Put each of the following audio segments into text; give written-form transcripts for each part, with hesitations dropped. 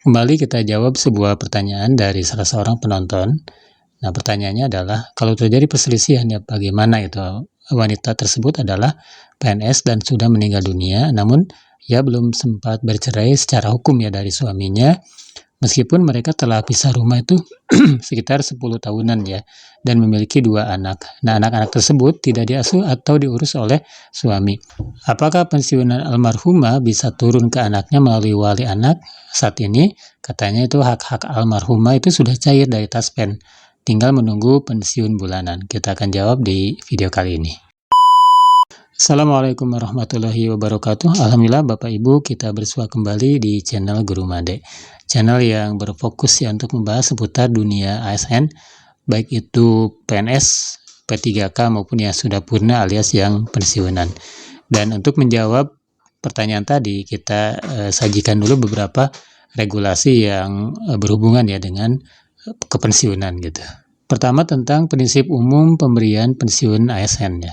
Kembali kita jawab sebuah pertanyaan dari salah seorang penonton. Nah, pertanyaannya adalah, kalau terjadi perselisihan ya bagaimana itu? Wanita tersebut adalah PNS dan sudah meninggal dunia, namun ia belum sempat bercerai secara hukum ya dari suaminya, meskipun mereka telah pisah rumah itu sekitar 10 tahunan ya, dan memiliki 2 anak. Nah, anak-anak tersebut tidak diasuh atau diurus oleh suami. Apakah pensiunan almarhumah bisa turun ke anaknya melalui wali anak? Saat ini, katanya itu hak-hak almarhumah itu sudah cair dari taspen. Tinggal menunggu pensiun bulanan. Kita akan jawab di video kali ini. Assalamualaikum warahmatullahi wabarakatuh. Alhamdulillah Bapak Ibu, kita bersua kembali di channel Guru Made. Channel yang berfokus ya untuk membahas seputar dunia ASN, baik itu PNS, P3K maupun yang sudah purna alias yang pensiunan. Dan untuk menjawab pertanyaan tadi, kita sajikan dulu beberapa regulasi yang berhubungan ya dengan kepensiunan gitu. Pertama, tentang prinsip umum pemberian pensiun ASN ya.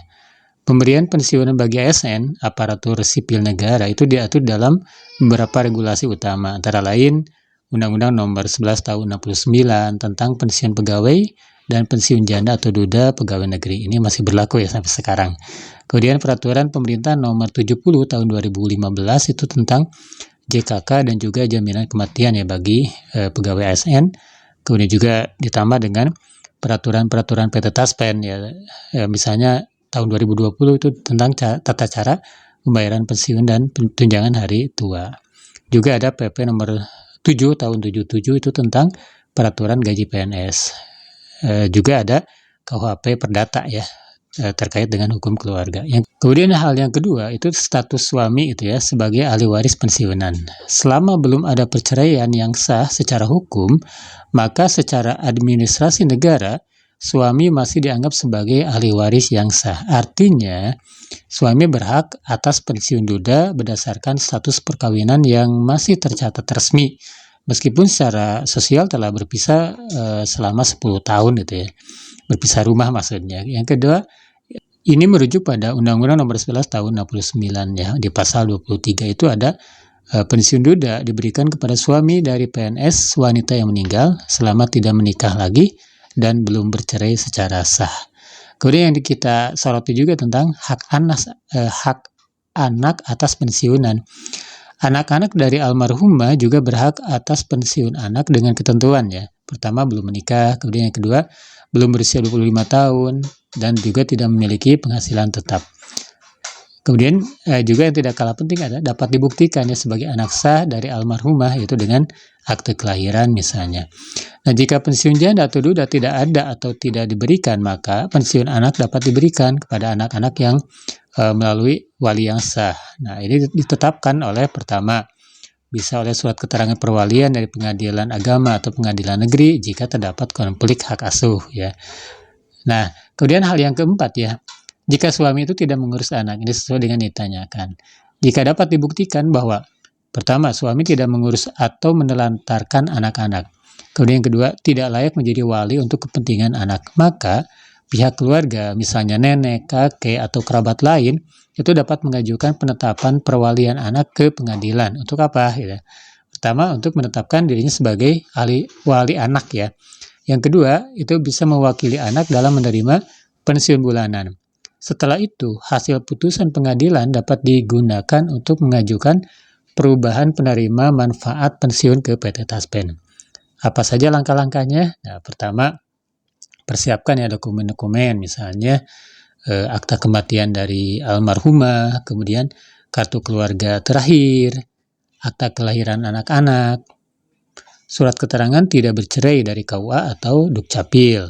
Pemberian pensiunan bagi ASN, aparatur sipil negara, itu diatur dalam beberapa regulasi utama, antara lain Undang-Undang Nomor 11 Tahun 69 tentang pensiun pegawai dan pensiun janda atau duda pegawai negeri. Ini masih berlaku ya sampai sekarang. Kemudian Peraturan Pemerintah Nomor 70 Tahun 2015 itu tentang JKK dan juga jaminan kematian ya bagi pegawai ASN. Kemudian juga ditambah dengan peraturan-peraturan PT Taspen ya, misalnya tahun 2020 itu tentang tata cara pembayaran pensiun dan tunjangan hari tua. Juga ada PP nomor 7 tahun 77 itu tentang peraturan gaji PNS. Juga ada KUHP Perdata ya, terkait dengan hukum keluarga. Kemudian hal yang kedua itu status suami itu ya sebagai ahli waris pensiunan. Selama belum ada perceraian yang sah secara hukum, maka secara administrasi negara suami masih dianggap sebagai ahli waris yang sah. Artinya, suami berhak atas pensiun duda berdasarkan status perkawinan yang masih tercatat resmi, meskipun secara sosial telah berpisah selama 10 tahun gitu ya. Berpisah rumah maksudnya. Yang kedua, ini merujuk pada Undang-Undang Nomor 11 Tahun 69 ya. Di pasal 23 itu ada pensiun duda diberikan kepada suami dari PNS wanita yang meninggal selama tidak menikah lagi dan belum bercerai secara sah. Kemudian yang kita soroti juga tentang hak anak atas pensiunan. Anak-anak dari almarhumah juga berhak atas pensiun anak dengan ketentuan ya. Pertama, belum menikah, kemudian yang kedua, belum berusia 25 tahun, dan juga tidak memiliki penghasilan tetap. Kemudian juga yang tidak kalah penting adalah dapat dibuktikan ya sebagai anak sah dari almarhumah, yaitu dengan akte kelahiran misalnya. Nah, jika pensiun janda atau duda tidak ada atau tidak diberikan, maka pensiun anak dapat diberikan kepada anak-anak yang melalui wali yang sah. Nah, ini ditetapkan oleh pertama, bisa oleh surat keterangan perwalian dari pengadilan agama atau pengadilan negeri jika terdapat konflik hak asuh ya. Nah, kemudian hal yang keempat ya, jika suami itu tidak mengurus anak, ini sesuai dengan ditanyakan. Jika dapat dibuktikan bahwa pertama, suami tidak mengurus atau menelantarkan anak-anak. Kemudian yang kedua, tidak layak menjadi wali untuk kepentingan anak. Maka pihak keluarga, misalnya nenek, kakek, atau kerabat lain, itu dapat mengajukan penetapan perwalian anak ke pengadilan. Untuk apa? Ya. Pertama, untuk menetapkan dirinya sebagai wali anak ya. Yang kedua, itu bisa mewakili anak dalam menerima pensiun bulanan. Setelah itu, hasil putusan pengadilan dapat digunakan untuk mengajukan perubahan penerima manfaat pensiun ke PT Taspen. Apa saja langkah-langkahnya? Nah, pertama, persiapkan ya dokumen-dokumen, misalnya akta kematian dari almarhumah, kemudian kartu keluarga terakhir, akta kelahiran anak-anak, surat keterangan tidak bercerai dari KUA atau Dukcapil.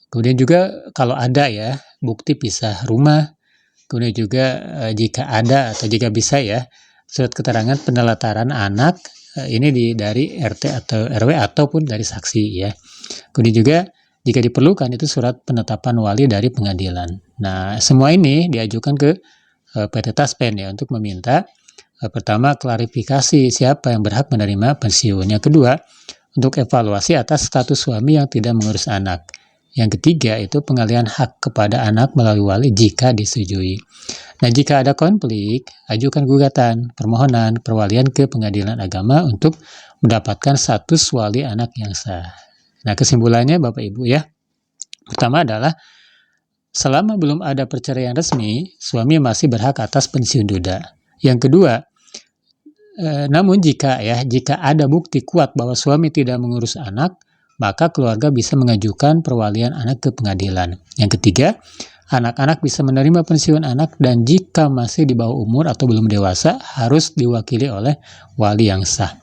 Kemudian juga kalau ada ya, bukti pisah rumah. Kemudian juga jika ada atau jika bisa ya, surat keterangan penelataran anak, ini dari RT atau RW ataupun dari saksi ya. Kemudian juga jika diperlukan itu surat penetapan wali dari pengadilan. Nah, semua ini diajukan ke PT Taspen ya untuk meminta pertama klarifikasi siapa yang berhak menerima pensiun. Yang kedua, untuk evaluasi atas status suami yang tidak mengurus anak. Yang ketiga itu pengalihan hak kepada anak melalui wali jika disetujui. Nah, jika ada konflik, ajukan gugatan, permohonan, perwalian ke pengadilan agama untuk mendapatkan status wali anak yang sah. Nah, kesimpulannya Bapak Ibu ya. Pertama adalah selama belum ada perceraian resmi, suami masih berhak atas pensiun duda. Yang kedua, namun jika ada bukti kuat bahwa suami tidak mengurus anak, maka keluarga bisa mengajukan perwalian anak ke pengadilan. Yang ketiga, anak-anak bisa menerima pensiun anak dan jika masih di bawah umur atau belum dewasa harus diwakili oleh wali yang sah.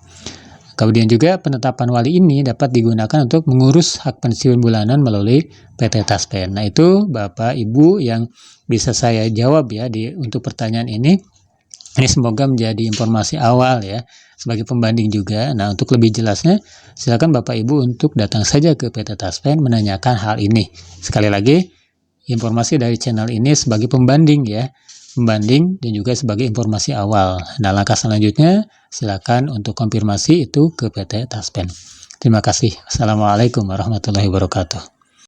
Kemudian juga penetapan wali ini dapat digunakan untuk mengurus hak pensiun bulanan melalui PT Taspen. Nah, itu Bapak Ibu yang bisa saya jawab ya untuk pertanyaan ini. Ini semoga menjadi informasi awal ya, sebagai pembanding juga. Nah, untuk lebih jelasnya, silakan Bapak Ibu untuk datang saja ke PT Taspen menanyakan hal ini. Sekali lagi, informasi dari channel ini sebagai pembanding ya, pembanding dan juga sebagai informasi awal. Nah, langkah selanjutnya, silakan untuk konfirmasi itu ke PT Taspen. Terima kasih. Assalamualaikum warahmatullahi wabarakatuh.